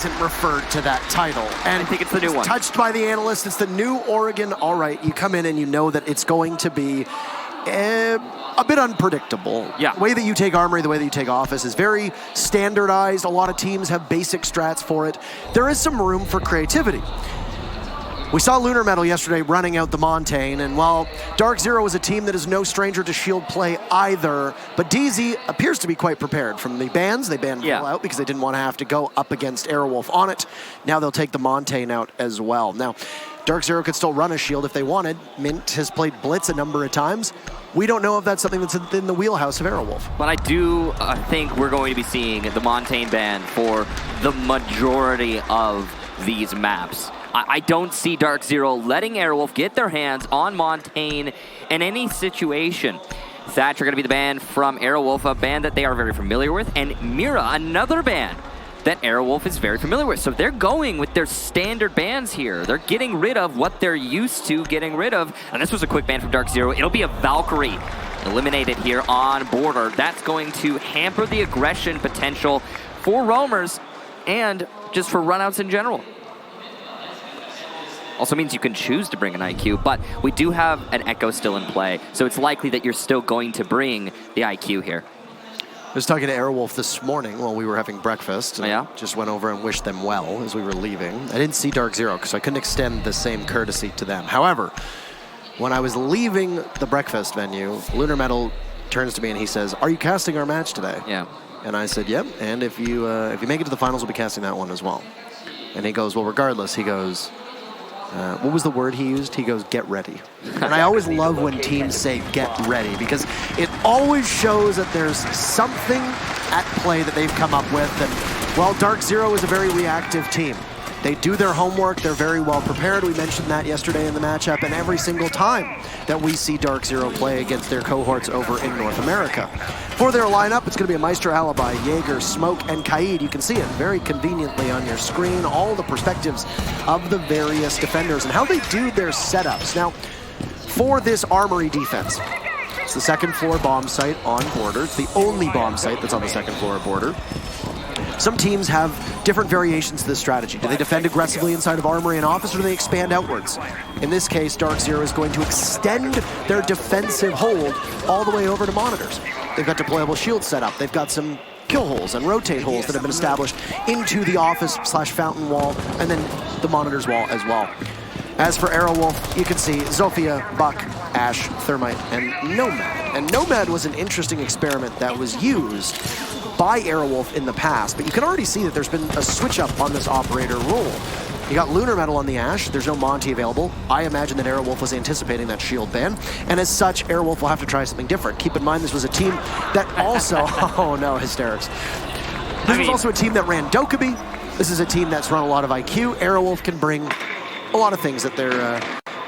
isn't referred to that title. And I think it's the new one. Touched by the analysts, it's the new Oregon. All right, you come in and you know that it's going to be a bit unpredictable. Yeah. The way that you take Armory, the way that you take Office is very standardized. A lot of teams have basic strats for it. There is some room for creativity. We saw Lunar Metal yesterday running out the Montaigne, and while DarkZero is a team that is no stranger to shield play either, but DZ appears to be quite prepared. From the bans, they banned Full out because they didn't want to have to go up against Aerowolf on it. Now they'll take the Montaigne out as well. Now, DarkZero could still run a shield if they wanted. Mint has played Blitz a number of times. We don't know if that's something that's in the wheelhouse of Aerowolf. But I do think we're going to be seeing the Montaigne ban for the majority of these maps. I don't see DarkZero letting Aerowolf get their hands on Montaigne in any situation. Thatcher going to be the ban from Aerowolf, a ban that they are very familiar with, and Mira, another ban that Aerowolf is very familiar with. So they're going with their standard bans here. They're getting rid of what they're used to getting rid of. And this was a quick ban from DarkZero. It'll be a Valkyrie eliminated here on border. That's going to hamper the aggression potential for roamers and just for runouts in general. Also means you can choose to bring an IQ, but we do have an Echo still in play, so it's likely that you're still going to bring the IQ here. I was talking to Aerowolf this morning while we were having breakfast. Yeah? Just went over and wished them well as we were leaving. I didn't see DarkZero because I couldn't extend the same courtesy to them. However, when I was leaving the breakfast venue, Lunar Metal turns to me and he says, "Are you casting our match today?" Yeah. And I said, "Yep, and if you make it to the finals, we'll be casting that one as well." And he goes, "Well, regardless," he goes, what was the word he used? He goes, "Get ready." And I always love when teams say "get ready" because it always shows that there's something at play that they've come up with. And while DarkZero is a very reactive team, they do their homework. They're very well prepared. We mentioned that yesterday in the matchup. And every single time that we see DarkZero play against their cohorts over in North America. For their lineup, it's going to be a Meister Alibi, Jaeger, Smoke, and Kaid. You can see it very conveniently on your screen, all the perspectives of the various defenders and how they do their setups. Now, for this Armory defense, it's the second floor bomb site on border. It's the only bomb site that's on the second floor of border. Some teams have different variations to this strategy. Do they defend aggressively inside of Armory and Office, or do they expand outwards? In this case, DarkZero is going to extend their defensive hold all the way over to monitors. They've got deployable shields set up. They've got some kill holes and rotate holes that have been established into the Office/Fountain wall, and then the monitors wall as well. As for Aerowolf, you can see Zofia, Buck, Ash, Thermite, and Nomad. And Nomad was an interesting experiment that was used by Aerowolf in the past, but you can already see that there's been a switch up on this operator role. You got Lunar Metal on the Ash, there's no Monty available. I imagine that Aerowolf was anticipating that shield ban, and as such, Aerowolf will have to try something different. Keep in mind, this was a team that also, oh no, hysterics. This was also a team that ran Dokkaebi. This is a team that's run a lot of IQ. Aerowolf can bring a lot of things that they're,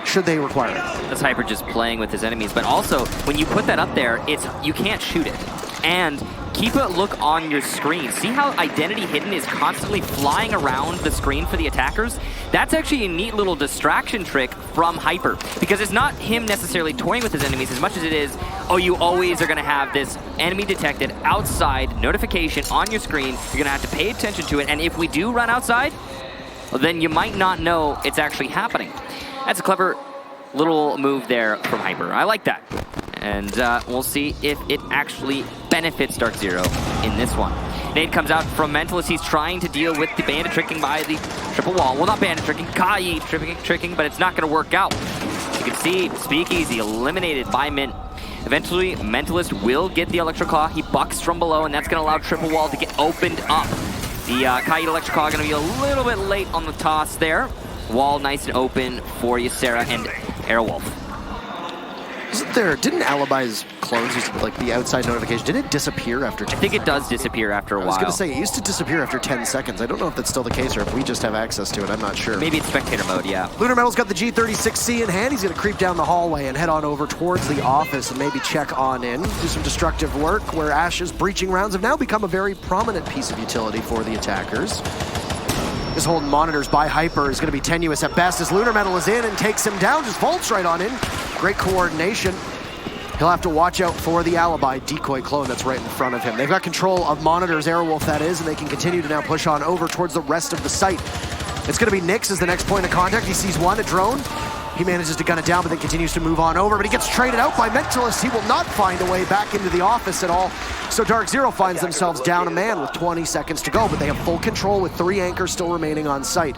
should they require it. That's Hyper just playing with his enemies, but also, when you put that up there, you can't shoot it. And keep a look on your screen. See how Identity Hidden is constantly flying around the screen for the attackers? That's actually a neat little distraction trick from Hyper, because it's not him necessarily toying with his enemies as much as it is, oh, you always are going to have this enemy detected outside notification on your screen. You're going to have to pay attention to it, and if we do run outside, well, then you might not know it's actually happening. That's a clever little move there from Hyper. I like that. And we'll see if it actually benefits DarkZero in this one. Nade comes out from Mentalist. He's trying to deal with the bandit tricking by the triple wall. Well, not bandit tricking, Kai tricking, but it's not going to work out. You can see Speakeasy eliminated by Mint. Eventually, Mentalist will get the Electro Claw. He bucks from below, and that's going to allow triple wall to get opened up. The Kai Electro Claw going to be a little bit late on the toss there. Wall nice and open for Ysera and Aerowolf. Didn't Alibi's clones used to, like, the outside notification, did it disappear after 10 seconds? I think it does disappear after a while. I was going to say, it used to disappear after 10 seconds. I don't know if that's still the case or if we just have access to it. I'm not sure. Maybe it's spectator mode, yeah. Lunar Metal's got the G36C in hand. He's going to creep down the hallway and head on over towards the office and maybe check on in, do some destructive work, where Ash's breaching rounds have now become a very prominent piece of utility for the attackers. This holding monitors by Hyper is going to be tenuous at best as Lunar Metal is in and takes him down, just vaults right on in. Great coordination. He'll have to watch out for the alibi decoy clone that's right in front of him. They've got control of monitors, Aerowolf that is, and they can continue to now push on over towards the rest of the site. It's going to be Nyx as the next point of contact. He sees one, a drone. He manages to gun it down, but then continues to move on over, but he gets traded out by Mentalist. He will not find a way back into the office at all. So DarkZero finds themselves down a man with 20 seconds to go, but they have full control with 3 anchors still remaining on site.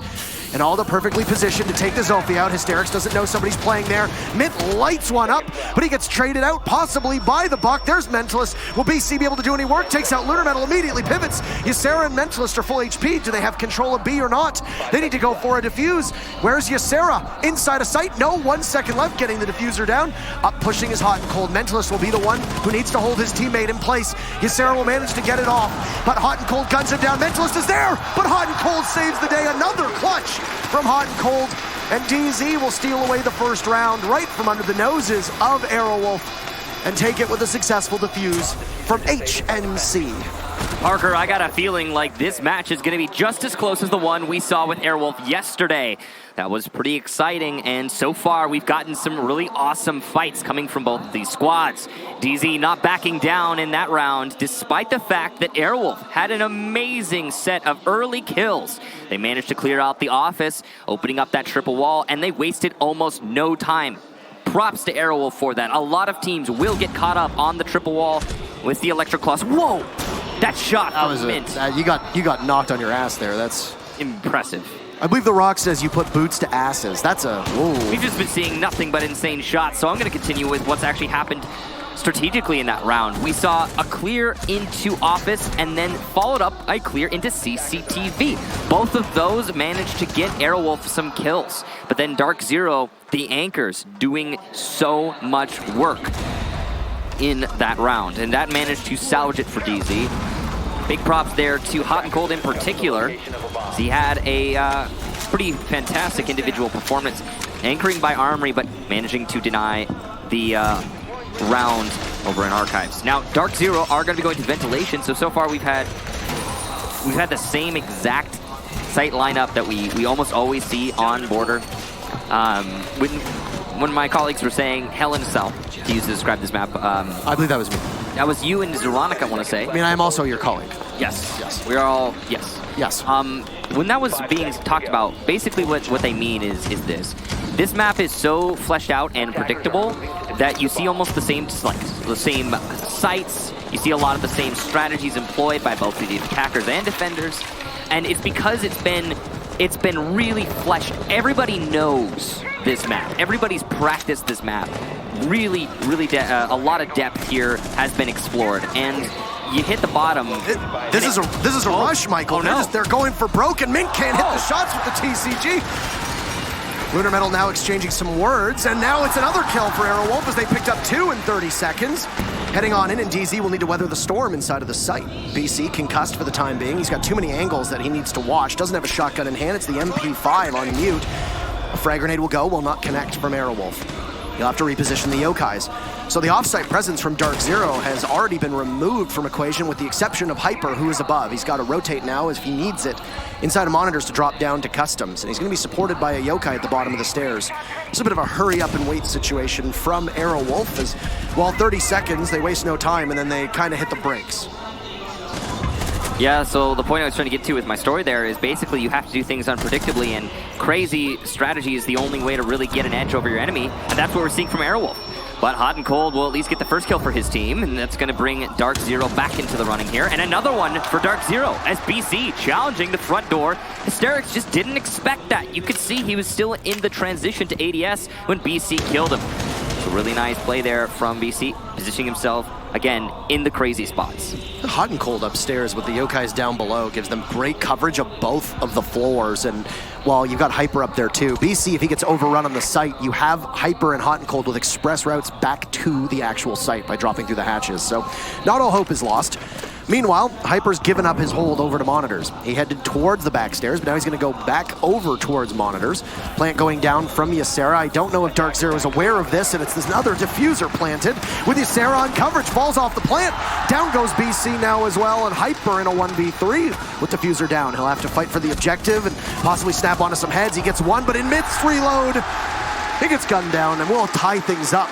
And Alda perfectly positioned to take the Zophie out. Hysterics doesn't know somebody's playing there. Mint lights one up, but he gets traded out, possibly by the Buck. There's Mentalist. Will BC be able to do any work? Takes out Lunar Metal, immediately pivots. Ysera and Mentalist are full HP. Do they have control of B or not? They need to go for a defuse. Where's Ysera? Inside of sight? No, 1 second left, getting the diffuser down. Up pushing is Hot and Cold. Mentalist will be the one who needs to hold his teammate in place. Ysera will manage to get it off, but Hot and Cold guns him down. Mentalist is there, but Hot and Cold saves the day. Another clutch from Hot and Cold, and DZ will steal away the first round right from under the noses of Aerowolf and take it with a successful defuse from HNC. Parker, I got a feeling like this match is going to be just as close as the one we saw with Aerowolf yesterday. That was pretty exciting, and so far we've gotten some really awesome fights coming from both of these squads. DZ not backing down in that round, despite the fact that Aerowolf had an amazing set of early kills. They managed to clear out the office, opening up that triple wall, and they wasted almost no time. Props to Aerowolf for that. A lot of teams will get caught up on the triple wall with the electric claws. Whoa! That shot was Mint. You got knocked on your ass there. That's impressive. I believe The Rock says you put boots to asses. That's a whoa. We've just been seeing nothing but insane shots, so I'm going to continue with what's actually happened strategically in that round. We saw a clear into office and then followed up by a clear into CCTV. Both of those managed to get Aerowolf some kills, but then DarkZero, the anchors, doing so much work in that round, and that managed to salvage it for DZ. Big props there to Hot and Cold in particular. He had a pretty fantastic individual performance, anchoring by Armory, but managing to deny the round over in Archives. Now, DarkZero are going to be going to ventilation, so far we've had the same exact site lineup that we almost always see on Border. When my colleagues were saying Hell in a Cell to use to describe this map. I believe that was me. That was you and Zeronica, I want to say. I mean, I am also your colleague. Yes. Yes. We're all, yes. Yes. When that was being talked about, basically what they mean is this. This map is so fleshed out and predictable that you see almost the same sites, you see a lot of the same strategies employed by both the attackers and defenders, and it's because it's been really fleshed. Everybody knows this map. Everybody's practiced this map. Really, a lot of depth here has been explored, and you hit the bottom. This is a rush, Michael. Oh, no. They're going for broke, and Mint can't hit the shots with the TCG. Lunar Metal now exchanging some words, and now it's another kill for Aerowolf as they picked up 2 in 30 seconds. Heading on in, and DZ will need to weather the storm inside of the site. BC concussed for the time being. He's got too many angles that he needs to watch. Doesn't have a shotgun in hand. It's the MP5 on mute. A frag grenade will go, will not connect from Aerowolf. He'll have to reposition the Yokais. So the offsite presence from DarkZero has already been removed from equation with the exception of Hyper, who is above. He's got to rotate now as he needs it inside of monitors to drop down to customs. And he's going to be supported by a Yokai at the bottom of the stairs. It's a bit of a hurry up and wait situation from Aerowolf as, well, 30 seconds, they waste no time, and then they kind of hit the brakes. Yeah, so the point I was trying to get to with my story there is basically you have to do things unpredictably, and crazy strategy is the only way to really get an edge over your enemy, and that's what we're seeing from Aerowolf. But Hot and Cold will at least get the first kill for his team, and that's going to bring DarkZero back into the running here. And another one for DarkZero as BC challenging the front door. Hysterics just didn't expect that. You could see he was still in the transition to ADS when BC killed him. A really nice play there from BC, positioning himself, again, in the crazy spots. Hot and Cold upstairs with the Yokais down below gives them great coverage of both of the floors. And while you've got Hyper up there too, BC, if he gets overrun on the site, you have Hyper and Hot and Cold with express routes back to the actual site by dropping through the hatches. So not all hope is lost. Meanwhile, Hyper's given up his hold over to monitors. He headed towards the back stairs, but now he's going to go back over towards monitors. Plant going down from Ysera. I don't know if DarkZero is aware of this, and it's this another diffuser planted with Ysera on coverage. Falls off the plant. Down goes BC now as well, and Hyper in a 1v3 with diffuser down. He'll have to fight for the objective and possibly snap onto some heads. He gets one, but in midst reload, he gets gunned down, and we'll tie things up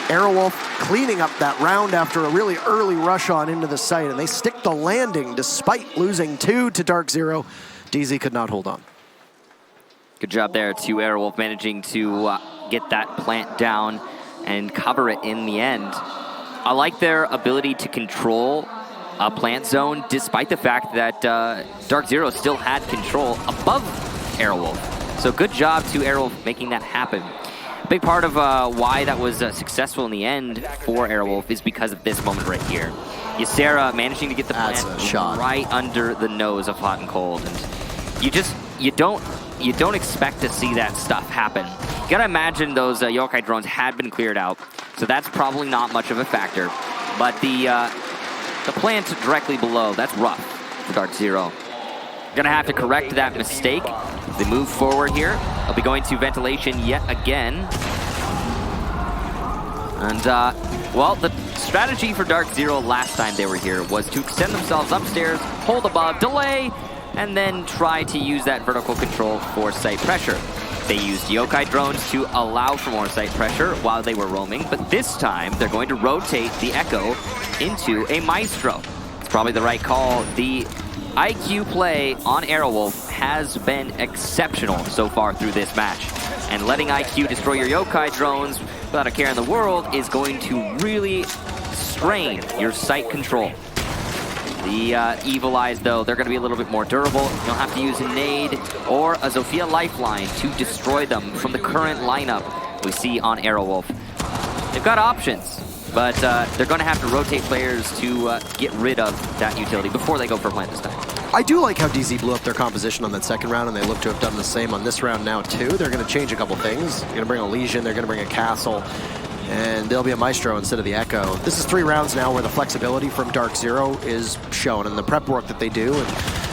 Aerowolf cleaning up that round after a really early rush on into the site, and they stick the landing despite losing 2 to DarkZero. DZ could not hold on. Good job there to Aerowolf, managing to get that plant down and cover it in the end. I like their ability to control a plant zone, despite the fact that DarkZero still had control above Aerowolf. So good job to Aerowolf making that happen. Big part of why that was successful in the end for Aerowolf is because of this moment right here. Ysera managing to get the plant right under the nose of Hot and Cold, and you don't expect to see that stuff happen. You gotta imagine those yokai drones had been cleared out, so that's probably not much of a factor. But the plant directly below, that's rough for DarkZero. Gonna have to correct that mistake. They move forward here. They'll be going to ventilation yet again. And, well, the strategy for DarkZero last time they were here was to extend themselves upstairs, hold above, delay, and then try to use that vertical control for site pressure. They used yokai drones to allow for more site pressure while they were roaming, but this time they're going to rotate the Echo into a Maestro. It's probably the right call. The IQ play on Aerowolf has been exceptional so far through this match. And letting IQ destroy your yokai drones without a care in the world is going to really strain your sight control. The Evil Eyes, though, they're going to be a little bit more durable. You'll have to use a nade or a Zofia Lifeline to destroy them from the current lineup we see on Aerowolf. They've got options, but they're going to have to rotate players to get rid of that utility before they go for plant this time. I do like how DZ blew up their composition on that second round, and they look to have done the same on this round now, too. They're going to change a couple things. They're going to bring a Legion, they're going to bring a Castle, and there'll be a Maestro instead of the Echo. This is 3 rounds now where the flexibility from DarkZero is shown, and the prep work that they do, and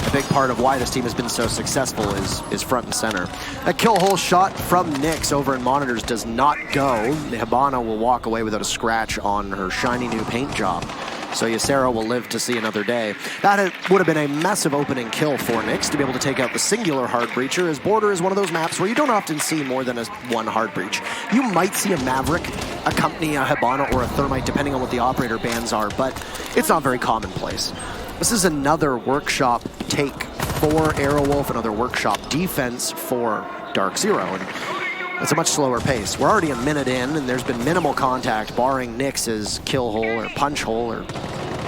a big part of why this team has been so successful is front and center. A kill hole shot from Nyx over in monitors does not go. The Hibana will walk away without a scratch on her shiny new paint job. So Ysera will live to see another day. That would have been a massive opening kill for Nyx to be able to take out the singular hard breacher, as Border is one of those maps where you don't often see more than one hard breach. You might see a Maverick accompany a Hibana or a Thermite depending on what the operator bans are, but it's not very commonplace. This is another workshop take for Aerowolf, another workshop defense for DarkZero, and it's a much slower pace. We're already a minute in, and there's been minimal contact, barring Nyx's kill hole or punch hole or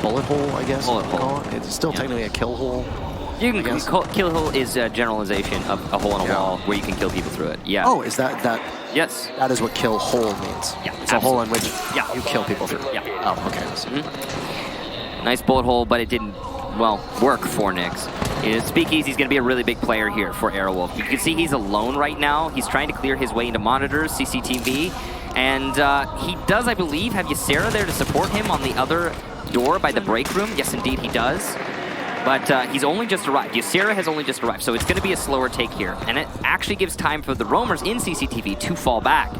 bullet hole, I guess. Bullet hole. It's still technically a kill hole. You can kill hole is a generalization of a hole in a wall where you can kill people through it. Yeah. Oh, is that? Yes. That is what kill hole means. Yeah. It's a hole in which you kill people through. Yeah. Oh, okay. Nice bullet hole, but it didn't, well, work for Nyx. Speakeasy's going to be a really big player here for Aerowolf. You can see he's alone right now. He's trying to clear his way into monitors, CCTV, and he does, I believe, have Ysera there to support him on the other door by the break room. Yes, indeed, he does. But he's only just arrived. Ysera has only just arrived, so it's going to be a slower take here. And it actually gives time for the roamers in CCTV to fall back.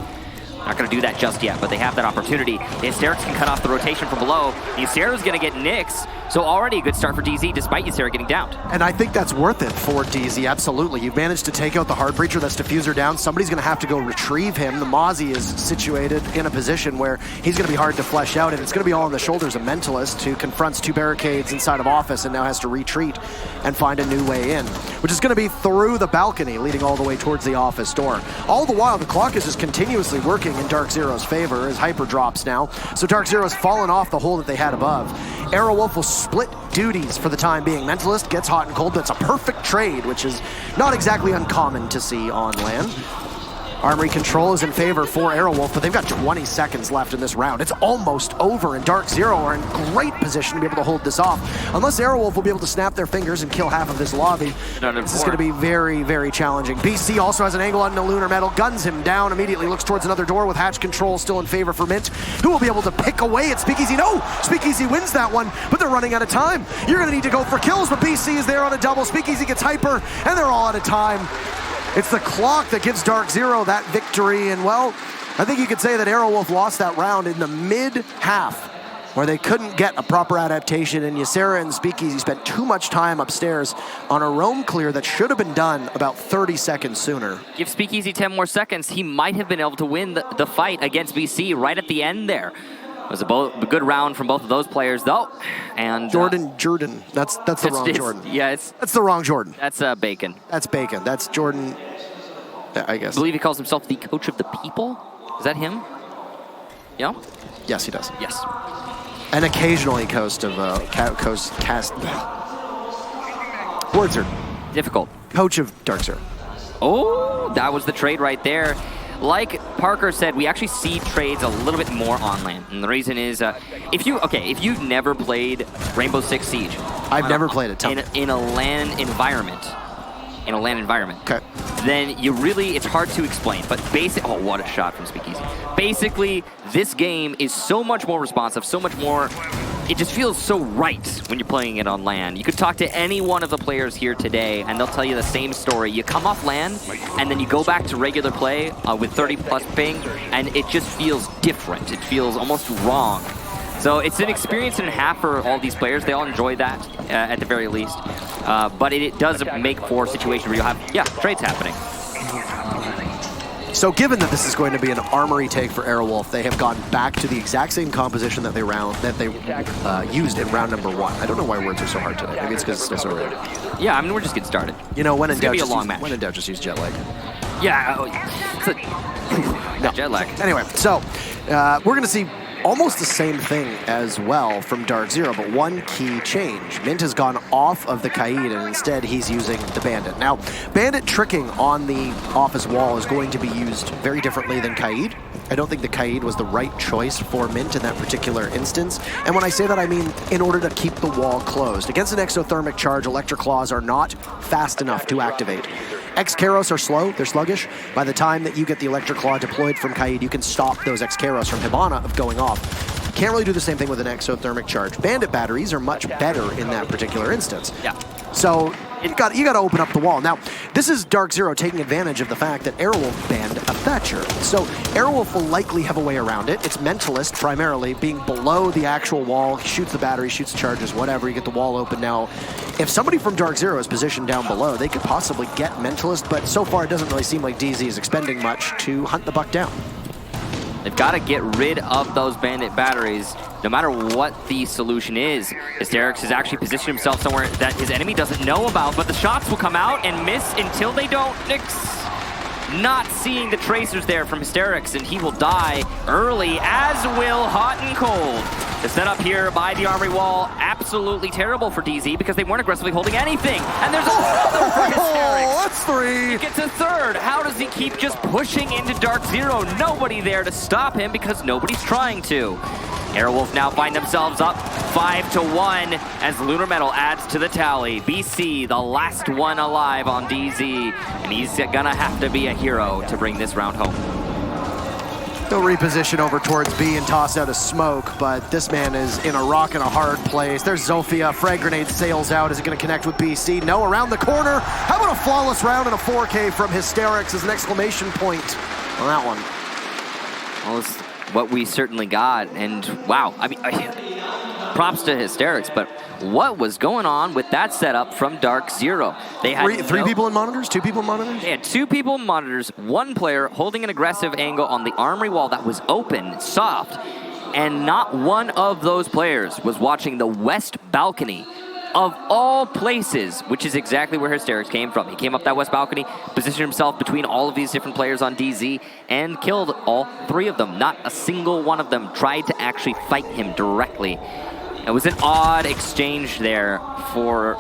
Not going to do that just yet, but they have that opportunity. The Hysterics can cut off the rotation from below. Ysera's going to get Nyx, so already a good start for DZ despite Ysera getting downed. And I think that's worth it for DZ, absolutely. You've managed to take out the hard breacher, that's Diffuser down. Somebody's going to have to go retrieve him. The Mozzie is situated in a position where he's going to be hard to flesh out, and it's going to be all on the shoulders of Mentalist, who confronts 2 barricades inside of office and now has to retreat and find a new way in, which is going to be through the balcony, leading all the way towards the office door. All the while, the clock is just continuously working in DarkZero's favor as Hyper drops now. So DarkZero's fallen off the hole that they had above. Aerowolf will split duties for the time being. Mentalist gets Hot and Cold, but it's a perfect trade, which is not exactly uncommon to see on land. Armory control is in favor for Aerowolf, but they've got 20 seconds left in this round. It's almost over, and DarkZero are in great position to be able to hold this off. Unless Aerowolf will be able to snap their fingers and kill half of this lobby, this is going to be very, very challenging. BC also has an angle on the Lunar Metal, guns him down, immediately looks towards another door with hatch control still in favor for Mint, who will be able to pick away at Speakeasy. No! Speakeasy wins that one, but they're running out of time. You're going to need to go for kills, but BC is there on a double. Speakeasy gets Hyper, and they're all out of time. It's the clock that gives DarkZero that victory, and well, I think you could say that Aerowolf lost that round in the mid-half. where they couldn't get a proper adaptation, and Ysera and Speakeasy spent too much time upstairs on a roam clear that should have been done about 30 seconds sooner. Give Speakeasy 10 more seconds, he might have been able to win the fight against BC right at the end there. It was a good round from both of those players, though. And Jordan. That's the wrong Jordan. Yeah, that's the wrong Jordan. That's Bacon. That's Bacon. That's Jordan, I guess. I believe he calls himself the coach of the people. Is that him? Yeah? Yes, he does. Yes. And occasionally cast. Words are difficult. Coach of DarkZero. Oh, that was the trade right there. Like Parker said, we actually see trades a little bit more on LAN. And the reason is, if you've never played Rainbow Six Siege. I've never played it. In a LAN environment. Okay. Then it's hard to explain. But oh, what a shot from Speakeasy. Basically, this game is so much more responsive, so much more. It just feels so right when you're playing it on LAN. You could talk to any one of the players here today, and they'll tell you the same story. You come off LAN, and then you go back to regular play with 30+ ping, and it just feels different. It feels almost wrong. So it's an experience and a half for all these players. They all enjoy that at the very least. But it does make for a situation where you'll have, trades happening. So given that this is going to be an armory take for Aerowolf, they have gone back to the exact same composition that they used in round number 1. I don't know why words are so hard today. Maybe it's because it's still so early. Yeah, I mean, we're just getting started. You know, when in doubt, just use jet lag. Yeah, jet lag. Anyway, so we're going to see almost the same thing as well from DarkZero, but one key change. Mint has gone off of the Kaid, and instead he's using the Bandit. Now, Bandit tricking on the office wall is going to be used very differently than Kaid. I don't think the Kaid was the right choice for Mint in that particular instance. And when I say that, I mean in order to keep the wall closed. Against an exothermic charge, Electric Claws are not fast enough to activate. X-Karos are slow, they're sluggish. By the time that you get the Electric Claw deployed from Kaid, you can stop those X-Karos from Hibana of going off. You can't really do the same thing with an exothermic charge. Bandit batteries are much better in that particular instance. Yeah. So you got to open up the wall. Now, this is DarkZero taking advantage of the fact that Aerowolf banned a Thatcher. So Aerowolf will likely have a way around it. It's Mentalist primarily, being below the actual wall. He shoots the battery, shoots the charges, whatever. You get the wall open now. If somebody from DarkZero is positioned down below, they could possibly get Mentalist, but so far it doesn't really seem like DZ is expending much to hunt the buck down. They've got to get rid of those Bandit batteries, no matter what the solution is. Hysterix has actually positioned himself somewhere that his enemy doesn't know about, but the shots will come out and miss until they don't. Not seeing the tracers there from Hysterix, and he will die early, as will Hot and Cold. The setup here by the armory wall, absolutely terrible for DZ because they weren't aggressively holding anything. And there's another for Hysterix. That's 3. He gets a third. How does he keep just pushing into DarkZero? Nobody there to stop him because nobody's trying to. Aerowolf now find themselves up 5-1 as Lunar Metal adds to the tally. BC, the last one alive on DZ, and he's gonna have to be a hero to bring this round home. They'll reposition over towards B and toss out a smoke, but this man is in a rock and a hard place. There's Zofia, frag grenade sails out. Is it gonna connect with BC? No, around the corner. How about a flawless round and a 4K from Hysterix as an exclamation point on that one? Well, it's what we certainly got, and wow, I mean, props to Hysterix, but what was going on with that setup from DarkZero? They had three people in monitors? 2 people in monitors? They had 2 people in monitors, 1 player holding an aggressive angle on the armory wall that was open, soft, and not one of those players was watching the west balcony of all places, which is exactly where Hysterix came from. He came up that west balcony, positioned himself between all of these different players on DZ, and killed all 3 of them. Not a single one of them tried to actually fight him directly. It was an odd exchange there for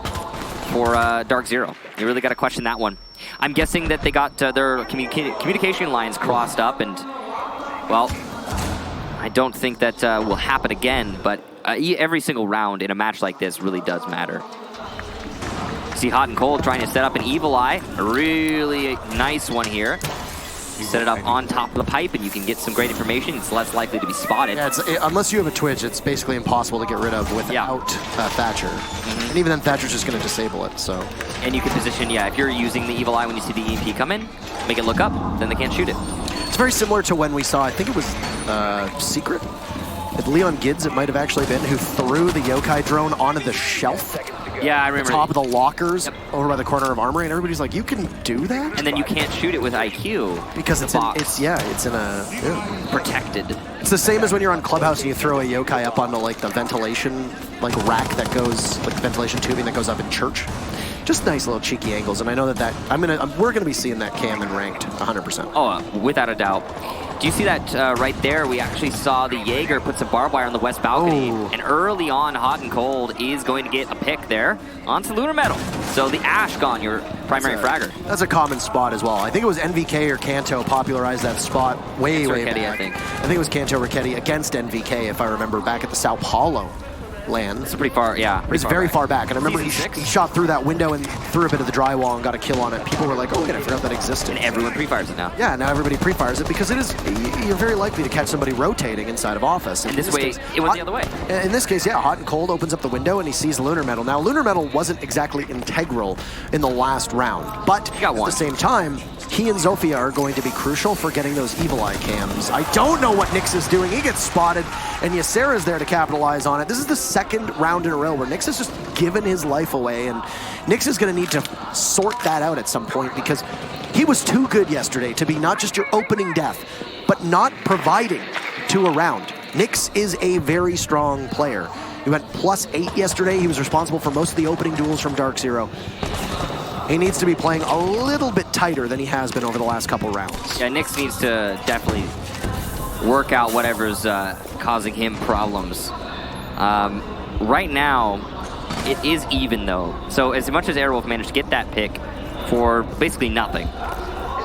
DarkZero. You really got to question that one. I'm guessing that they got their communication lines crossed up, and, well, I don't think that will happen again, but every single round in a match like this really does matter. See Hot and Cold trying to set up an Evil Eye. A really nice one here. Set it up on top of the pipe and you can get some great information. It's less likely to be spotted. Yeah, unless you have a Twitch, it's basically impossible to get rid of without Thatcher. And even then, Thatcher's just going to disable it. So. And you can position, if you're using the Evil Eye when you see the EMP come in, make it look up, then they can't shoot it. It's very similar to when we saw, I think it was Secret. If Leon Gids, it might have actually been, who threw the yokai drone onto the shelf. Yeah, I remember. Top of the lockers over by the corner of Armory, and everybody's like, you can do that? And then you can't shoot it with IQ. Because it's in a... Protected. It's the same as when you're on Clubhouse and you throw a yokai up onto like the ventilation rack that goes, like the ventilation tubing that goes up in church. Just nice little cheeky angles, and I know that we're gonna be seeing that cam in ranked 100%. Oh, without a doubt. Do you see that right there? We actually saw the Jaeger put some barbed wire on the west balcony, and early on, Hot and Cold is going to get a pick there onto Lunar Metal. So the Ash gone, your primary fragger. That's a common spot as well. I think it was NVK or Kanto popularized that spot way back. I think it was Kanto Ricchetti against NVK, if I remember, back at the Sao Paulo land. It's pretty far, yeah. It's very far back. And I remember he shot through that window and threw a bit of the drywall and got a kill on it. People were like, oh, I forgot that existed. And everyone pre-fires it now. Yeah, now everybody pre-fires it because you're very likely to catch somebody rotating inside of office. In this way, it went the other way. In this case, yeah, Hot and Cold opens up the window and he sees Lunar Metal. Now, Lunar Metal wasn't exactly integral in the last round, but at the same time, he and Zofia are going to be crucial for getting those Evil Eye cams. I don't know what Nyx is doing. He gets spotted, and Ysera's there to capitalize on it. This is the second round in a row where Nyx has just given his life away, and Nyx is going to need to sort that out at some point because he was too good yesterday to be not just your opening death, but not providing to a round. Nyx is a very strong player. He went +8 yesterday. He was responsible for most of the opening duels from DarkZero. He needs to be playing a little bit tighter than he has been over the last couple rounds. Yeah, Nyx needs to definitely work out whatever's causing him problems. Right now, it is even though. So as much as Aerowolf managed to get that pick for basically nothing,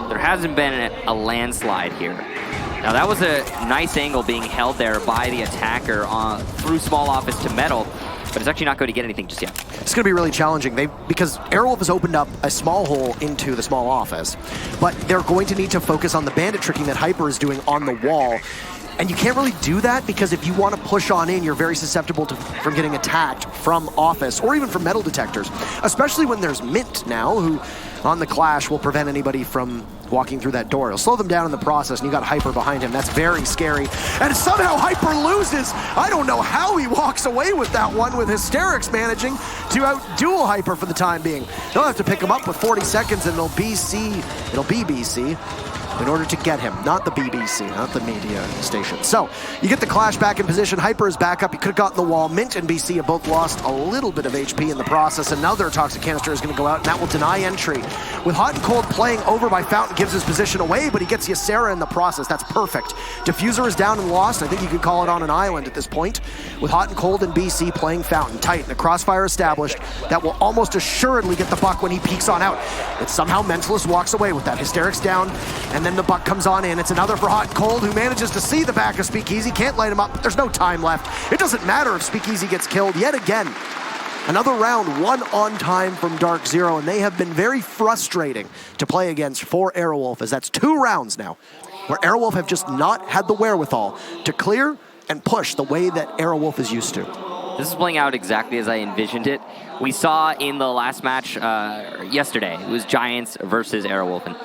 there hasn't been a landslide here. Now that was a nice angle being held there by the attacker through small office to metal, but it's actually not going to get anything just yet. It's going to be really challenging because Aerowolf has opened up a small hole into the small office, but they're going to need to focus on the bandit tricking that Hyper is doing on the wall. And you can't really do that because if you want to push on in, you're very susceptible from getting attacked from office or even from metal detectors, especially when there's Mint now, who on the Clash will prevent anybody from walking through that door. It'll slow them down in the process, and you got Hyper behind him. That's very scary. And somehow Hyper loses. I don't know how he walks away with that one, with Hysterics managing to out-duel Hyper for the time being. They'll have to pick him up with 40 seconds, and it'll be BC in order to get him, not the BBC, not the media station. So, you get the Clash back in position. Hyper is back up. He could have gotten the wall. Mint and BC have both lost a little bit of HP in the process. Another Toxic Canister is going to go out, and that will deny entry. With Hot and Cold playing over by Fountain, gives his position away, but he gets Ysera in the process. That's perfect. Diffuser is down and lost. I think you could call it on an island at this point. With Hot and Cold and BC playing Fountain tight, and a crossfire established that will almost assuredly get the buck when he peeks on out. But somehow Mentalist walks away with that. Hysterics down, and then the buck comes on in. It's another for Hot and Cold, who manages to see the back of Speakeasy. Can't light him up, but there's no time left. It doesn't matter if Speakeasy gets killed yet again. Another round, one on time from DarkZero, and they have been very frustrating to play against for Aerowolf, as that's 2 rounds now where Aerowolf have just not had the wherewithal to clear and push the way that Aerowolf is used to. This is playing out exactly as I envisioned it. We saw in the last match yesterday, it was Giants versus Aerowolf, and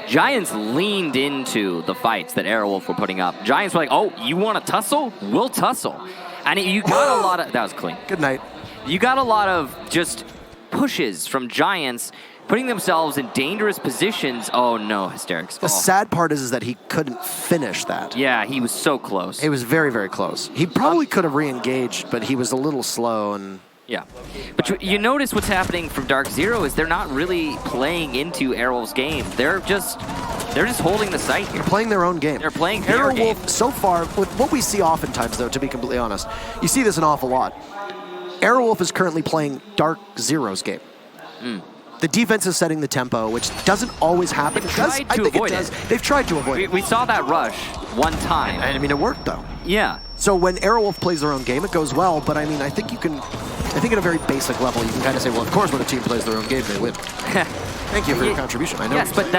Giants leaned into the fights that Aerowolf were putting up. Giants were like, oh, you want to tussle? We'll tussle. And you got a lot of... That was clean. Good night. You got a lot of just pushes from Giants, putting themselves in dangerous positions. Oh, no, Hysterics. The sad part is that he couldn't finish that. Yeah, he was so close. It was very, very close. He probably could have re-engaged, but he was a little slow and... Yeah, but you notice what's happening from DarkZero is they're not really playing into Aerowolf's game. They're just holding the site here. They're playing their own game. They're playing their game. Aerowolf, so far, with what we see oftentimes, though, to be completely honest, you see this an awful lot. Aerowolf is currently playing DarkZero's game. The defense is setting the tempo, which doesn't always happen. They've tried to avoid it. They've tried to avoid it. We saw that rush one time. I mean, it worked, though. Yeah. So when Aerowolf plays their own game, it goes well, but I mean, I think at a very basic level, you can kind of say, well, of course, when a team plays their own game, they win. Thank you for your contribution. I know. Yes, but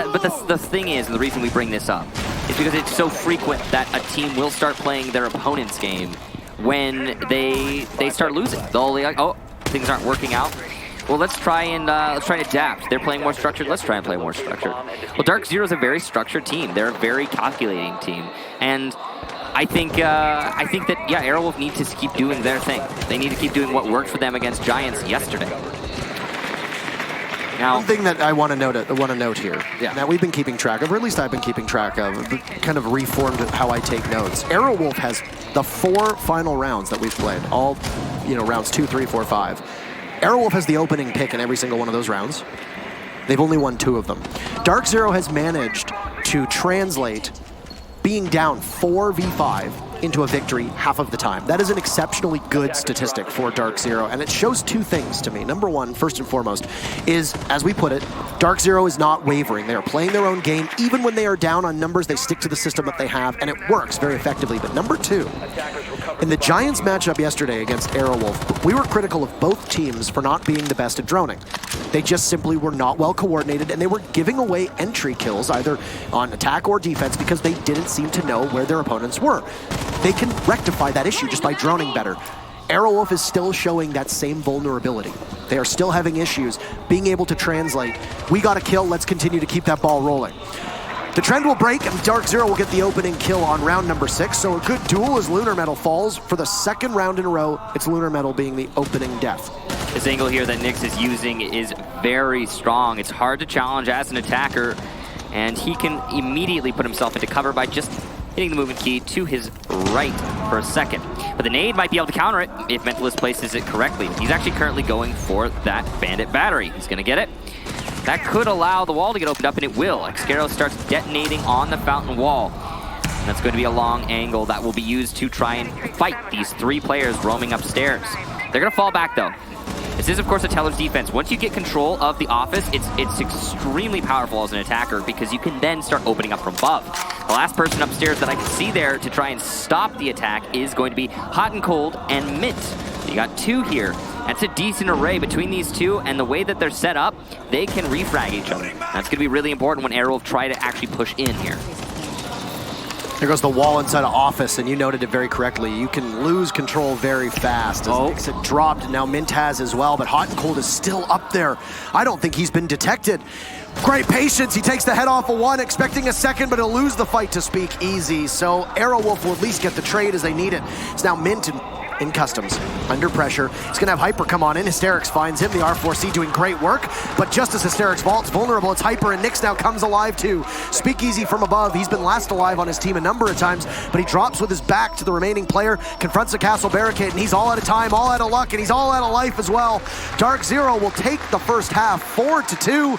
the thing is, and the reason we bring this up, is because it's so frequent that a team will start playing their opponent's game when they start losing. They'll be like, oh, things aren't working out. Well, let's try and adapt. They're playing more structured. Let's try and play more structured. Well, DarkZero is a very structured team. They're a very calculating team, and I think that, yeah, Aerowolf need to keep doing their thing. They need to keep doing what worked for them against Giants yesterday. Now, one thing that I want to note here, that we've been keeping track of, or at least I've been keeping track of, kind of reformed how I take notes. Aerowolf has the 4 final rounds that we've played, all, rounds 2, 3, 4, 5. Aerowolf has the opening pick in every single one of those rounds. They've only won 2 of them. DarkZero has managed to translate being down 4v5 into a victory half of the time. That is an exceptionally good statistic for DarkZero, and it shows 2 things to me. Number 1, first and foremost, is, as we put it, DarkZero is not wavering. They are playing their own game. Even when they are down on numbers, they stick to the system that they have, and it works very effectively. But number 2, in the Giants matchup yesterday against Aerowolf, we were critical of both teams for not being the best at droning. They just simply were not well coordinated, and they were giving away entry kills either on attack or defense because they didn't seem to know where their opponents were. They can rectify that issue just by droning better. Aerowolf is still showing that same vulnerability. They are still having issues being able to translate. We got a kill, let's continue to keep that ball rolling. The trend will break, and DarkZero will get the opening kill on round number 6, so a good duel as Lunar Metal falls. For the 2nd round in a row, it's Lunar Metal being the opening death. This angle here that Nyx is using is very strong. It's hard to challenge as an attacker, and he can immediately put himself into cover by just hitting the movement key to his right for a second. But the nade might be able to counter it if Mentalist places it correctly. He's actually currently going for that Bandit battery. He's going to get it. That could allow the wall to get opened up, and it will. Xkero starts detonating on the fountain wall. And that's going to be a long angle that will be used to try and fight these 3 players roaming upstairs. They're going to fall back, though. This is, of course, a teller's defense. Once you get control of the office, it's extremely powerful as an attacker because you can then start opening up from above. The last person upstairs that I can see there to try and stop the attack is going to be Hot and Cold and Mint. You got 2 here. That's a decent array between these 2, and the way that they're set up, they can refrag each other. That's going to be really important when Aerowolf try to actually push in here. There goes the wall inside of office, and you noted it very correctly. You can lose control very fast. As it dropped, and now Mint has as well, but Hot and Cold is still up there. I don't think he's been detected. Great patience. He takes the head off of 1, expecting a second, but he'll lose the fight to speak easy. So Aerowolf will at least get the trade as they need it. It's now Mint in customs, under pressure. He's going to have Hyper come on in. Hysterics finds him. The R4C doing great work, but just as Hysterics vaults vulnerable, it's Hyper, and Nyx now comes alive too. Speakeasy from above. He's been last alive on his team a number of times, but he drops with his back to the remaining player, confronts the castle barricade, and he's all out of time, all out of luck, and he's all out of life as well. DarkZero will take the first half, 4-2.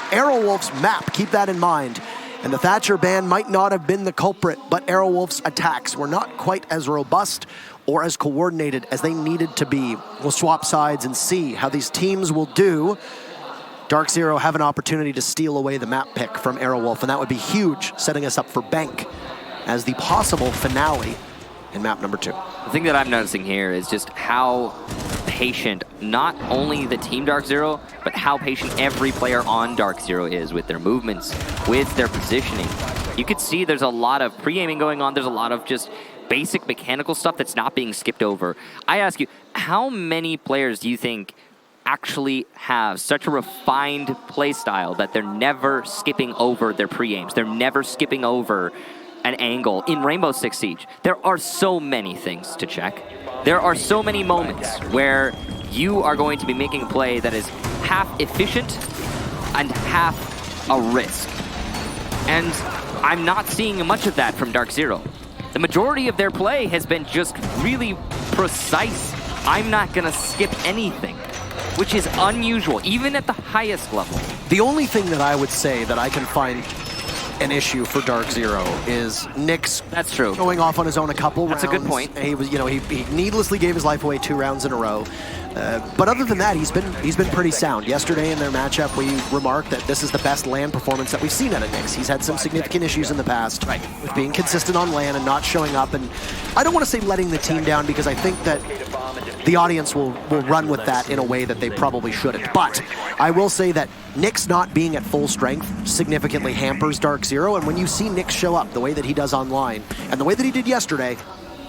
Aerowolf's map, keep that in mind. And the Thatcher ban might not have been the culprit, but Aerowolf's attacks were not quite as robust or as coordinated as they needed to be. We'll swap sides and see how these teams will do. DarkZero have an opportunity to steal away the map pick from Aerowolf, and that would be huge, setting us up for Bank as the possible finale in map number 2. The thing that I'm noticing here is just how patient not only the team DarkZero, but how patient every player on DarkZero is with their movements, with their positioning. You could see there's a lot of pre-aiming going on. There's a lot of just basic mechanical stuff that's not being skipped over. I ask you, how many players do you think actually have such a refined play style that they're never skipping over their pre-aims? They're never skipping over an angle in Rainbow Six Siege. There are so many things to check. There are so many moments where you are going to be making a play that is half efficient and half a risk. And I'm not seeing much of that from DarkZero. The majority of their play has been just really precise. I'm not going to skip anything, which is unusual, even at the highest level. The only thing that I would say that I can find an issue for DarkZero is Nyx. That's true. Going off on his own a couple rounds. That's a good point. He was, he needlessly gave his life away 2 rounds in a row. But other than that, he's been pretty sound. Yesterday in their matchup, we remarked that this is the best LAN performance that we've seen out of Nyx. He's had some significant issues in the past with being consistent on LAN and not showing up. And I don't want to say letting the team down because I think that the audience will run with that in a way that they probably shouldn't. But I will say that Nyx not being at full strength significantly hampers DarkZero. And when you see Nyx show up the way that he does online and the way that he did yesterday,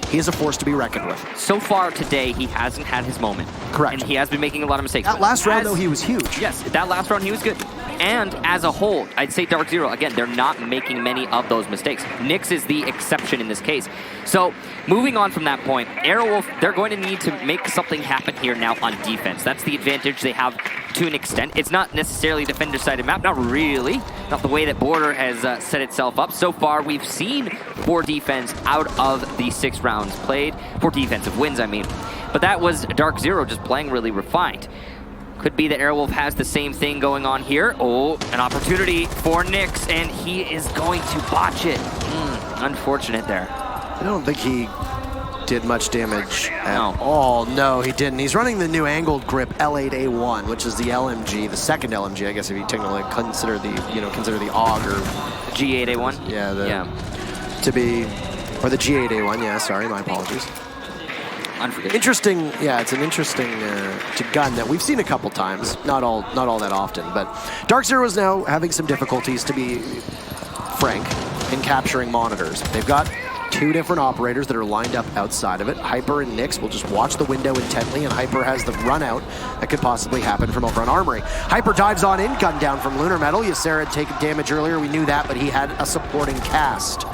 he is a force to be reckoned with. So far today, he hasn't had his moment. Correct. And he has been making a lot of mistakes. That last round, though, he was huge. Yes, that last round, he was good. And as a whole, I'd say DarkZero, again, they're not making many of those mistakes. Nyx is the exception in this case. So moving on from that point, Aerowolf, they're going to need to make something happen here now on defense. That's the advantage they have to an extent. It's not necessarily a defender-sided map, not really. Not the way that Border has set itself up. So far, we've seen 4 defense out of the 6 rounds played. 4 defensive wins, I mean. But that was DarkZero just playing really refined. Could be that Aerowolf has the same thing going on here. Oh, an opportunity for Nyx, and he is going to botch it. Unfortunate there. I don't think he did much damage at all. No, he didn't. He's running the new angled grip L8A1, which is the LMG, the second LMG, I guess, if you technically consider the, consider the AUG or G8A1. Yeah, to be, or the G8A1. Yeah, sorry, my apologies. Unforgivable. Interesting. Yeah, it's an interesting gun that we've seen a couple times. Not all that often, but DarkZero is now having some difficulties, to be frank, in capturing monitors. They've got 2 different operators that are lined up outside of it. Hyper and Nyx will just watch the window intently, and Hyper has the run out that could possibly happen from over on Armory. Hyper dives on in, gun down from Lunar Metal. Ysera had taken damage earlier, we knew that, but he had a supporting cast.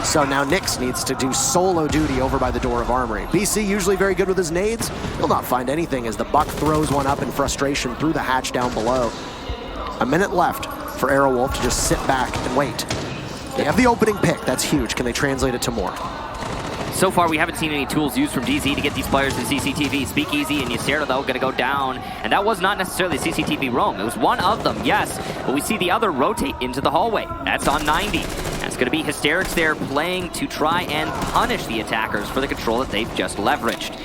So now Nyx needs to do solo duty over by the door of Armory. BC usually very good with his nades. He'll not find anything as the Buck throws one up in frustration through the hatch down below. A minute left for Aerowolf to just sit back and wait. They have the opening pick. That's huge. Can they translate it to more? So far, we haven't seen any tools used from DZ to get these players in CCTV. Speakeasy and Ysera, though, going to go down. And that was not necessarily CCTV roam. It was one of them, yes. But we see the other rotate into the hallway. That's on 90. That's going to be Hysterics there playing to try and punish the attackers for the control that they've just leveraged.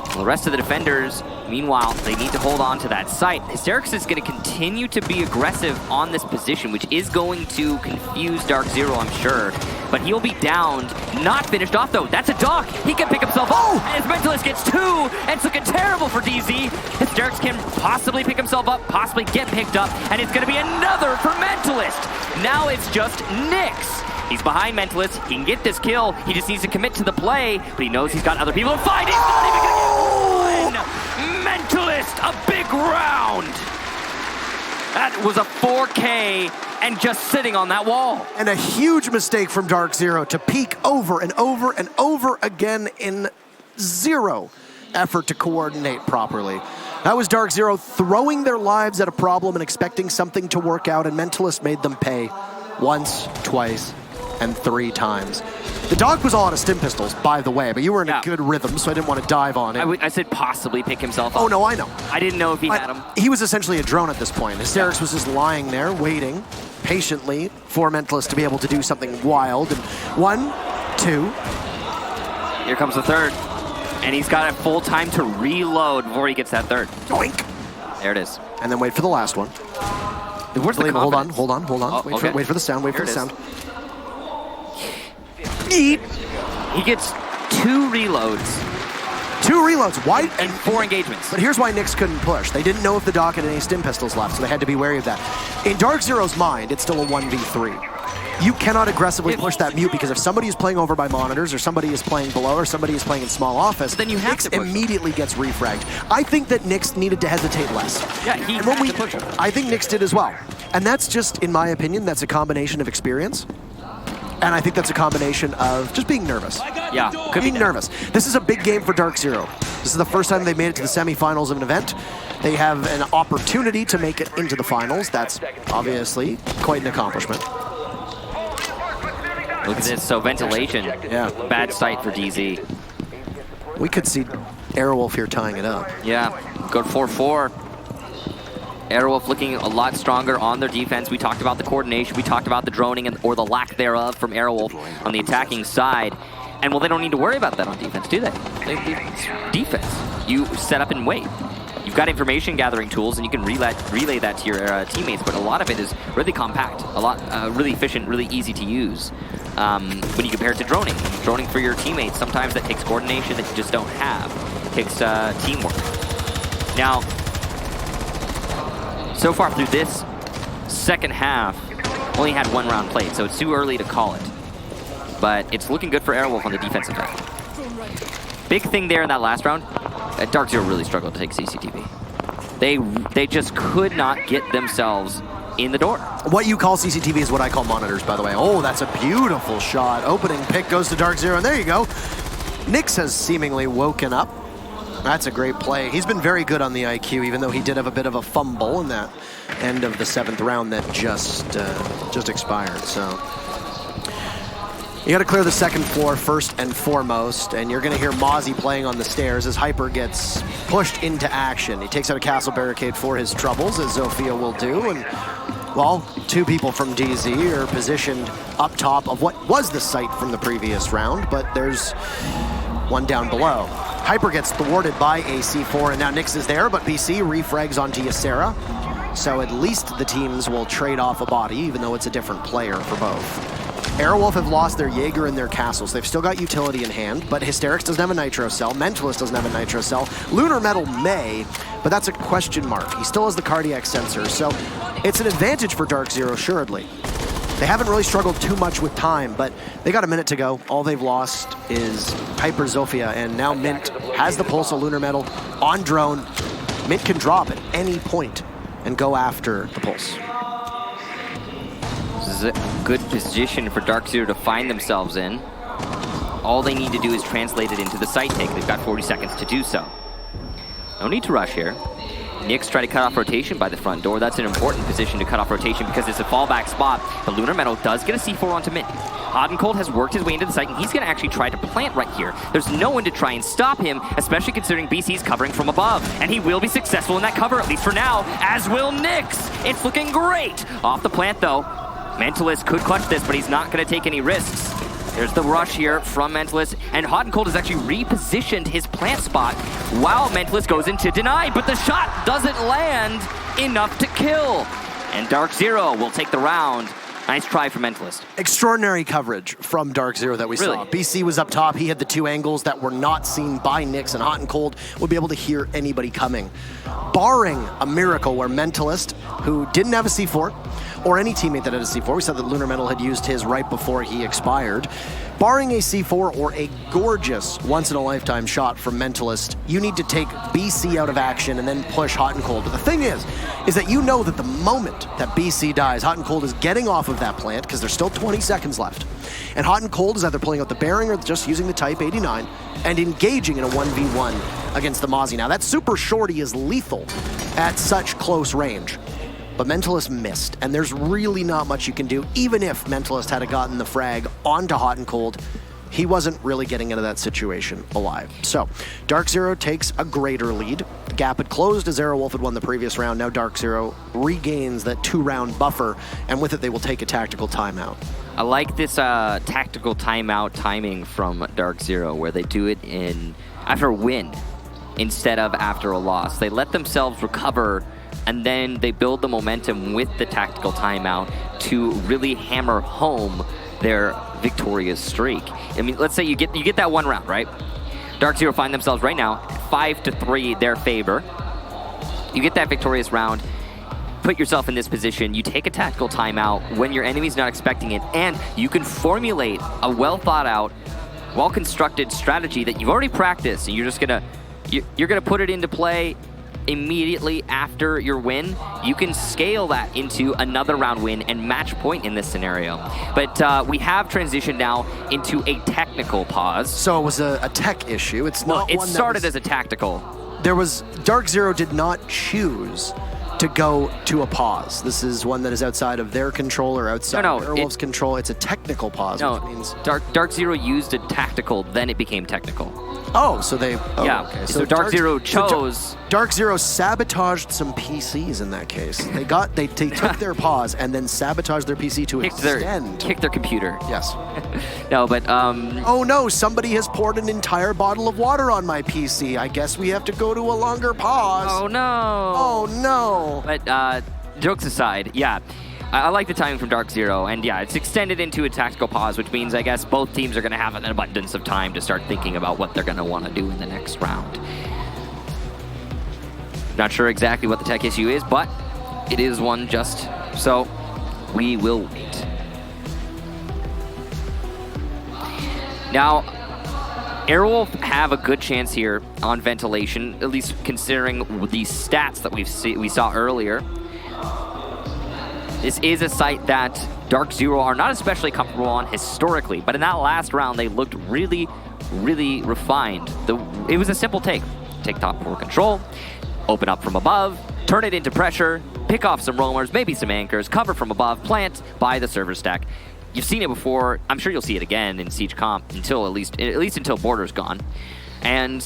Well, the rest of the defenders, meanwhile, they need to hold on to that site. Hysterics is going to continue to be aggressive on this position, which is going to confuse DarkZero, I'm sure. But he'll be downed, not finished off, though. That's a dock. He can pick himself up, and his Mentalist gets 2, and it's looking terrible for DZ. Hysterics can possibly pick himself up, possibly get picked up, and it's going to be another for Mentalist. Now it's just Nyx. He's behind Mentalist. He can get this kill. He just needs to commit to the play, but he knows he's got other people to fight. He's not even going to get one! Mentalist, a big round! That was a 4K and just sitting on that wall. And a huge mistake from DarkZero to peek over and over and over again in 0 effort to coordinate properly. That was DarkZero throwing their lives at a problem and expecting something to work out, and Mentalist made them pay once, twice, and 3 times. The dog was all out of stim pistols, by the way, but you were in a good rhythm, so I didn't want to dive on it. I said possibly pick himself up. Oh, no, I know. I didn't know if he had him. He was essentially a drone at this point. Hysterics was just lying there, waiting patiently for Mentalist to be able to do something wild. And 1, 2. Here comes the third. And he's got a full time to reload before he gets that third. Doink! There it is. And then wait for the last one. Where's the confidence? Hold on. Oh, Wait for the sound, wait for the sound. Eat. He gets 2 reloads. 2 reloads. Why? And 4 engagements. But here's why Nyx couldn't push. They didn't know if the dock had any stim pistols left, so they had to be wary of that. In DarkZero's mind, it's still a 1v3. You cannot aggressively push that mute, because if somebody is playing over by monitors, or somebody is playing below, or somebody is playing in small office, then you have Nyx to push immediately gets refragged. I think that Nyx needed to hesitate less. Yeah, he had to push him. I think Nyx did as well. And that's just, in my opinion, that's a combination of experience. And I think that's a combination of just being nervous. Yeah, could being be nervous. This is a big game for DarkZero. This is the first time they've made it to the semifinals of an event. They have an opportunity to make it into the finals. That's obviously quite an accomplishment. Look at this, so ventilation. Yeah. Bad sight for DZ. We could see Aerowolf here tying it up. Yeah, go 4-4. Aerowolf looking a lot stronger on their defense. We talked about the coordination, we talked about the droning or the lack thereof from Aerowolf on the attacking side. And well, they don't need to worry about that on defense, do they? It's defense. You set up and wait. You've got information gathering tools, and you can relay that to your teammates, but a lot of it is really compact, a lot really efficient, really easy to use. When you compare it to droning. Droning for your teammates, sometimes that takes coordination that you just don't have. It takes teamwork. Now, so far through this second half, only had 1 round played, so it's too early to call it. But it's looking good for Aerowolf on the defensive end. Big thing there in that last round, DarkZero really struggled to take CCTV. They just could not get themselves in the door. What you call CCTV is what I call monitors, by the way. Oh, that's a beautiful shot. Opening pick goes to DarkZero, and there you go. Nyx has seemingly woken up. That's a great play. He's been very good on the IQ, even though he did have a bit of a fumble in that end of the 7th round that just expired. So you got to clear the 2nd floor first and foremost, and you're going to hear Mozzie playing on the stairs as Hyper gets pushed into action. He takes out a castle barricade for his troubles, as Zofia will do, and well, 2 people from DZ are positioned up top of what was the site from the previous round, but there's one down below. Hyper gets thwarted by a C4, and now Nyx is there, but BC refrags onto Ysera. So at least the teams will trade off a body, even though it's a different player for both. Aerowolf have lost their Jaeger and their castles. They've still got utility in hand, but Hysterics doesn't have a Nitro cell. Mentalist doesn't have a Nitro cell. Lunar Metal may, but that's a question mark. He still has the cardiac sensor, so it's an advantage for DarkZero, assuredly. They haven't really struggled too much with time, but they got a minute to go. All they've lost is Hyper Zofia, and now Mint has the pulse of Lunar Metal on drone. Mint can drop at any point and go after the pulse. This is a good position for DarkZero to find themselves in. All they need to do is translate it into the site take. They've got 40 seconds to do so. No need to rush here. Nyx try to cut off rotation by the front door. That's an important position to cut off rotation because it's a fallback spot. But Lunar Metal does get a C4 onto Mint. Hot and Cold has worked his way into the site, and he's going to actually try to plant right here. There's no one to try and stop him, especially considering BC's covering from above. And he will be successful in that cover, at least for now, as will Nyx. It's looking great. Off the plant, though. Mentalist could clutch this, but he's not going to take any risks. There's the rush here from Mentalist, and Hot and Cold has actually repositioned his plant spot while Mentalist goes into deny, but the shot doesn't land enough to kill. And DarkZero will take the round. Nice try for Mentalist. Extraordinary coverage from DarkZero that we saw. BC was up top. He had the 2 angles that were not seen by Nyx, and Hot and Cold would be able to hear anybody coming. Barring a miracle where Mentalist, who didn't have a C4, or any teammate that had a C4, we said that Lunar Metal had used his right before he expired. Barring a C4 or a gorgeous once-in-a-lifetime shot from Mentalist, you need to take BC out of action and then push Hot and Cold. But the thing is that you know that the moment that BC dies, Hot and Cold is getting off of that plant because there's still 20 seconds left. And Hot and Cold is either pulling out the bearing or just using the Type 89 and engaging in a 1v1 against the Mozzie. Now, that super shorty is lethal at such close range. But Mentalist missed, and there's really not much you can do. Even if Mentalist had gotten the frag onto Hot and Cold, he wasn't really getting into that situation alive. So, DarkZero takes a greater lead. The gap had closed as Aerowolf had won the previous round. Now DarkZero regains that 2-round buffer, and with it they will take a tactical timeout. I like this tactical timeout timing from DarkZero, where they do it after a win instead of after a loss. They let themselves recover, and then they build the momentum with the tactical timeout to really hammer home their victorious streak. I mean, let's say you get that 1 round, right? DarkZero find themselves right now 5-3 their favor. You get that victorious round, put yourself in this position, you take a tactical timeout when your enemy's not expecting it, and you can formulate a well-thought-out, well-constructed strategy that you've already practiced, and you're gonna put it into play immediately after your win. You can scale that into another round win and match point in this scenario. But we have transitioned now into a technical pause. So it was a tech issue. It's not. Well, it started as a tactical. DarkZero did not choose to go to a pause. This is one that is outside of their control or outside of Aerowolf's control. It's a technical pause, which means DarkZero used a tactical, then it became technical. Oh, so they... Oh, yeah, okay. so DarkZero chose... DarkZero sabotaged some PCs in that case. They took their pause and then sabotaged their PC to extend. Kicked their computer. Yes. No, but... Oh no, somebody has poured an entire bottle of water on my PC. I guess we have to go to a longer pause. Oh no. Oh no. But jokes aside, yeah. I like the timing from DarkZero, and yeah, it's extended into a tactical pause, which means I guess both teams are going to have an abundance of time to start thinking about what they're going to want to do in the next round. Not sure exactly what the tech issue is, but it is one just, so we will wait. Now, Aerowolf have a good chance here on ventilation, at least considering the stats that we saw earlier. This is a site that DarkZero are not especially comfortable on historically, but in that last round, they looked really, really refined. It was a simple take. Take top 4 control, open up from above, turn it into pressure, pick off some roamers, maybe some anchors, cover from above, plant, buy the server stack. You've seen it before. I'm sure you'll see it again in Siege Comp until at least until Border's gone. And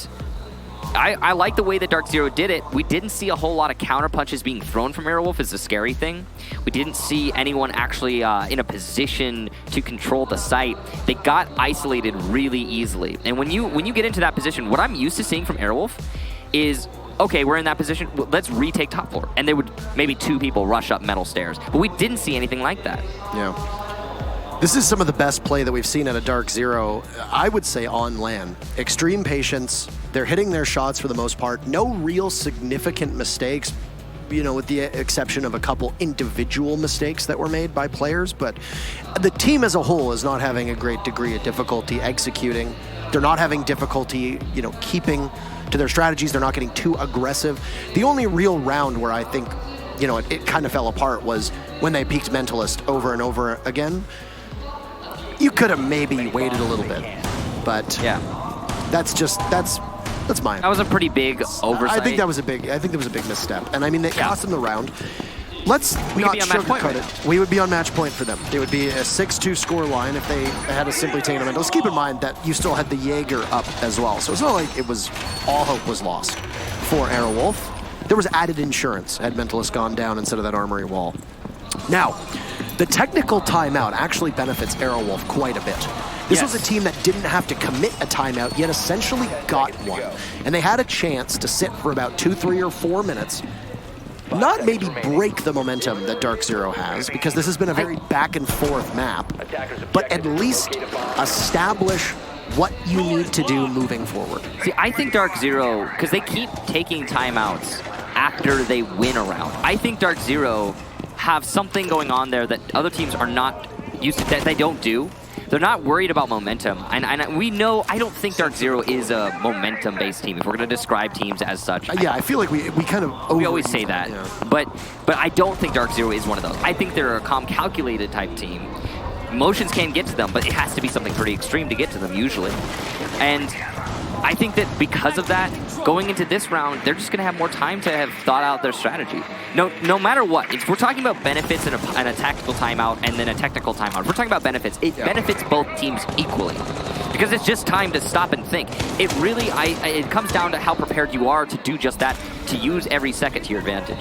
I like the way that DarkZero did it. We didn't see a whole lot of counter punches being thrown from Aerowolf is the scary thing. We didn't see anyone actually in a position to control the site. They got isolated really easily. And when you get into that position, what I'm used to seeing from Aerowolf is, okay, we're in that position, let's retake top floor. And there would maybe 2 people rush up metal stairs. But we didn't see anything like that. Yeah. This is some of the best play that we've seen at a DarkZero, I would say, on LAN. Extreme patience. They're hitting their shots for the most part. No real significant mistakes, you know, with the exception of a couple individual mistakes that were made by players. But the team as a whole is not having a great degree of difficulty executing. They're not having difficulty, you know, keeping to their strategies. They're not getting too aggressive. The only real round where I think, you know, it kind of fell apart was when they peaked Mentalist over and over again. You could have maybe waited a little bit, but yeah, that's mine. That was a pretty big oversight. I think there was a big misstep, and I mean, they cost them the round. Let's we not be on match point, sugarcoat it. We would be on match point for them. It would be a 6-2 score line if they had to simply taken a Mentalist. Keep in mind that you still had the Jaeger up as well, so it's not like it was all hope was lost for Aerowolf. There was added insurance had Mentalist gone down instead of that armory wall. Now, the technical timeout actually benefits Aerowolf quite a bit. This was a team that didn't have to commit a timeout, yet essentially got one. And they had a chance to sit for about 2, 3, or 4 minutes, not maybe break the momentum that DarkZero has, because this has been a very back and forth map, but at least establish what you need to do moving forward. See, I think DarkZero, because they keep taking timeouts after they win a round, I think DarkZero have something going on there that other teams are not used to, that they don't do. They're not worried about momentum. And we know, I don't think DarkZero is a momentum-based team, if we're going to describe teams as such. Yeah, I feel like we kind of... We always say that. Yeah. But I don't think DarkZero is one of those. I think they're a calm, calculated type team. Emotions can get to them, but it has to be something pretty extreme to get to them, usually. And I think that because of that, going into this round, they're just going to have more time to have thought out their strategy. No matter what, if we're talking about benefits and a tactical timeout and then a technical timeout, if we're talking about benefits, it benefits both teams equally. Because it's just time to stop and think. It really, it comes down to how prepared you are to do just that, to use every second to your advantage.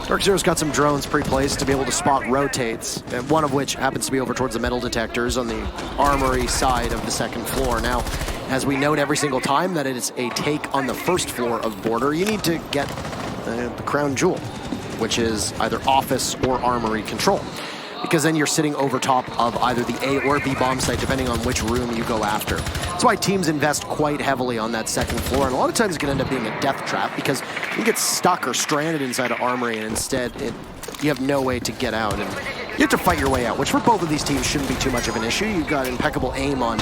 DarkZero's got some drones pre-placed to be able to spot rotates, and one of which happens to be over towards the metal detectors on the armory side of the second floor. Now, as we note every single time that it is a take on the first floor of Border, you need to get the crown jewel, which is either office or armory control. Because then you're sitting over top of either the A or B bomb site, depending on which room you go after. That's why teams invest quite heavily on that second floor, and a lot of times it can end up being a death trap because you get stuck or stranded inside an armory, and instead you have no way to get out, and you have to fight your way out, which for both of these teams shouldn't be too much of an issue. You've got impeccable aim on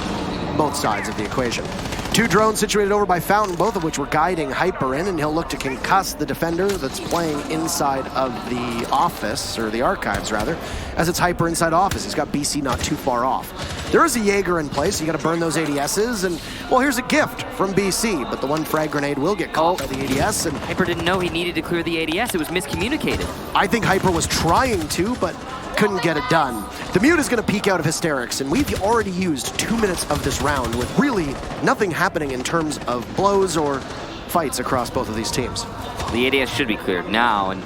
both sides of the equation. 2 drones situated over by Fountain, both of which were guiding Hyper in, and he'll look to concuss the defender that's playing inside of the office, or the archives rather, as it's Hyper inside office. He's got BC not too far off. There is a Jaeger in place, so you gotta burn those ADSs, and well, here's a gift from BC, but the one frag grenade will get caught by the ADS, and Hyper didn't know he needed to clear the ADS. It was miscommunicated. I think Hyper was trying to, but couldn't get it done. The mute is going to peek out of hysterics, and we've already used 2 minutes of this round with really nothing happening in terms of blows or fights across both of these teams. The ADS should be cleared now, and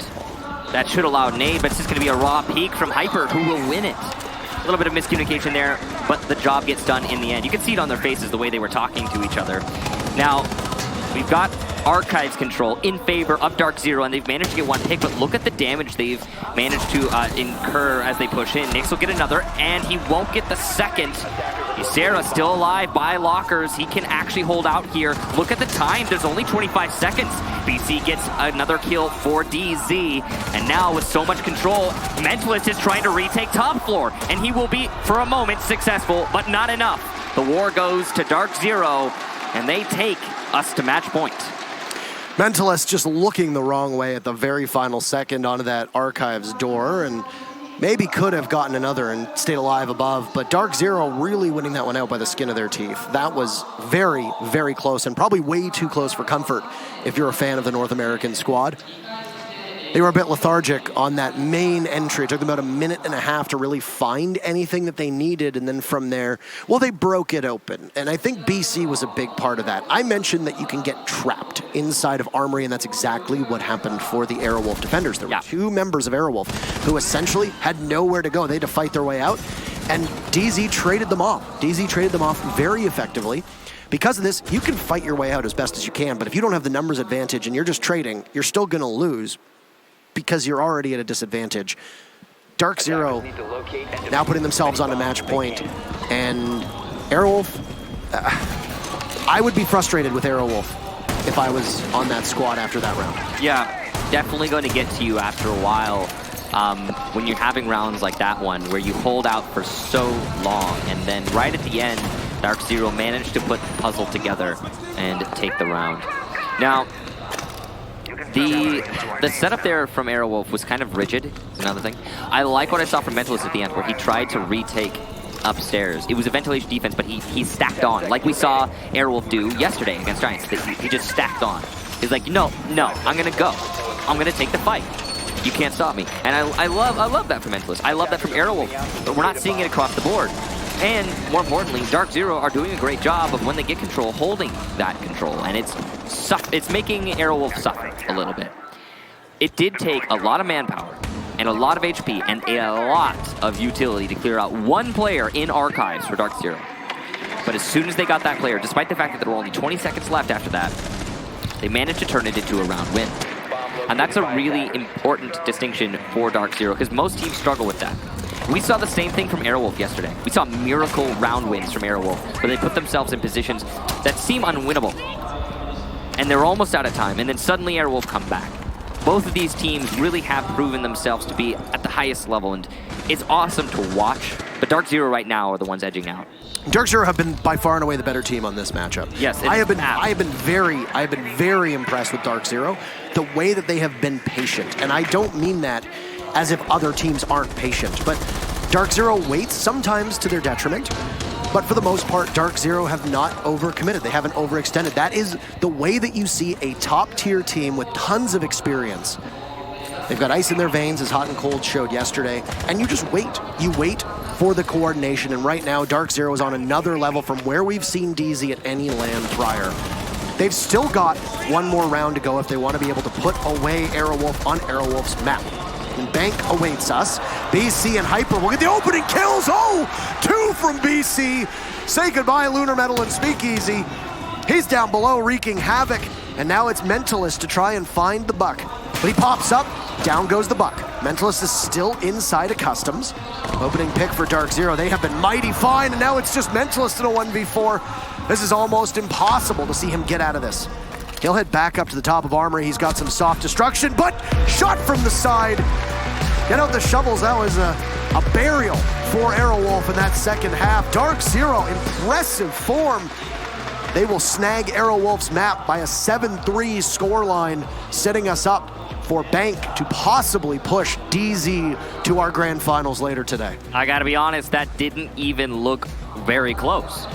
that should allow nade, but it's just going to be a raw peek from Hyper, who will win it. A little bit of miscommunication there, but the job gets done in the end. You can see it on their faces, the way they were talking to each other. Now, we've got Archives control in favor of DarkZero, and they've managed to get 1 pick, but look at the damage they've managed to incur as they push in. Nyx will get another, and he won't get the second. Ysera still alive by lockers. He can actually hold out here. Look at the time. There's only 25 seconds. BC gets another kill for DZ, and now with so much control, Mentalist is trying to retake top floor, and he will be, for a moment, successful, but not enough. The war goes to DarkZero, and they take us to match point. Mentalist just looking the wrong way at the very final second onto that Archives door, and maybe could have gotten another and stayed alive above, but DarkZero really winning that one out by the skin of their teeth. That was very, very close, and probably way too close for comfort if you're a fan of the North American squad. They were a bit lethargic on that main entry. It took them about a minute and a half to really find anything that they needed, and then from there, well, they broke it open. And I think BC was a big part of that. I mentioned that you can get trapped inside of Armory, and that's exactly what happened for the Aerowolf defenders. There were two members of Aerowolf who essentially had nowhere to go. They had to fight their way out, and DZ traded them off. DZ traded them off very effectively. Because of this, you can fight your way out as best as you can, but if you don't have the numbers advantage and you're just trading, you're still going to lose, because you're already at a disadvantage. DarkZero now putting themselves on a match point, and Aerowolf, I would be frustrated with Aerowolf if I was on that squad after that round. Yeah, definitely going to get to you after a while when you're having rounds like that one where you hold out for so long, and then right at the end, DarkZero managed to put the puzzle together and take the round. Now, the setup there from Aerowolf was kind of rigid, is another thing. I like what I saw from Mentalist at the end, where he tried to retake upstairs. It was a ventilation defense, but he stacked on, like we saw Aerowolf do yesterday against Giants. He just stacked on. He's like, no, I'm gonna go. I'm gonna take the fight. You can't stop me. And I love that from Mentalist. I love that from Aerowolf, but we're not seeing it across the board. And more importantly, DarkZero are doing a great job of, when they get control, holding that control, and it's making Aerowolf suffer a little bit. It did take a lot of manpower and a lot of HP and a lot of utility to clear out one player in Archives for DarkZero. But as soon as they got that player, despite the fact that there were only 20 seconds left after that, they managed to turn it into a round win. And that's a really important distinction for DarkZero, because most teams struggle with that. We saw the same thing from Aerowolf yesterday. We saw miracle round wins from Aerowolf, where they put themselves in positions that seem unwinnable. And they're almost out of time, and then suddenly Aerowolf come back. Both of these teams really have proven themselves to be at the highest level, and it's awesome to watch. But DarkZero right now are the ones edging out. DarkZero have been by far and away the better team on this matchup. Yes, I have been very impressed with DarkZero, the way that they have been patient. And I don't mean that as if other teams aren't patient, but DarkZero waits sometimes to their detriment, but for the most part, DarkZero have not overcommitted. They haven't overextended. That is the way that you see a top-tier team with tons of experience. They've got ice in their veins, as Hot and Cold showed yesterday, and you just wait. You wait for the coordination, and right now, DarkZero is on another level from where we've seen DZ at any LAN prior. They've still got one more round to go if they want to be able to put away Aerowolf on Aerowolf's map. And Bank awaits us. BC and Hyper will get the opening kills. Oh, 2 from BC. Say goodbye, Lunar Metal and Speakeasy. He's down below wreaking havoc. And now it's Mentalist to try and find the buck. But he pops up, down goes the buck. Mentalist is still inside of Customs. Opening pick for DarkZero. They have been mighty fine, and now it's just Mentalist in a 1v4. This is almost impossible to see him get out of this. He'll head back up to the top of Armory. He's got some soft destruction, but shot from the side. Get out the shovels. That was a burial for Aerowolf in that second half. DarkZero, impressive form. They will snag Aerowolf's map by a 7-3 scoreline, setting us up for Bank to possibly push DZ to our grand finals later today. I gotta be honest, that didn't even look very close.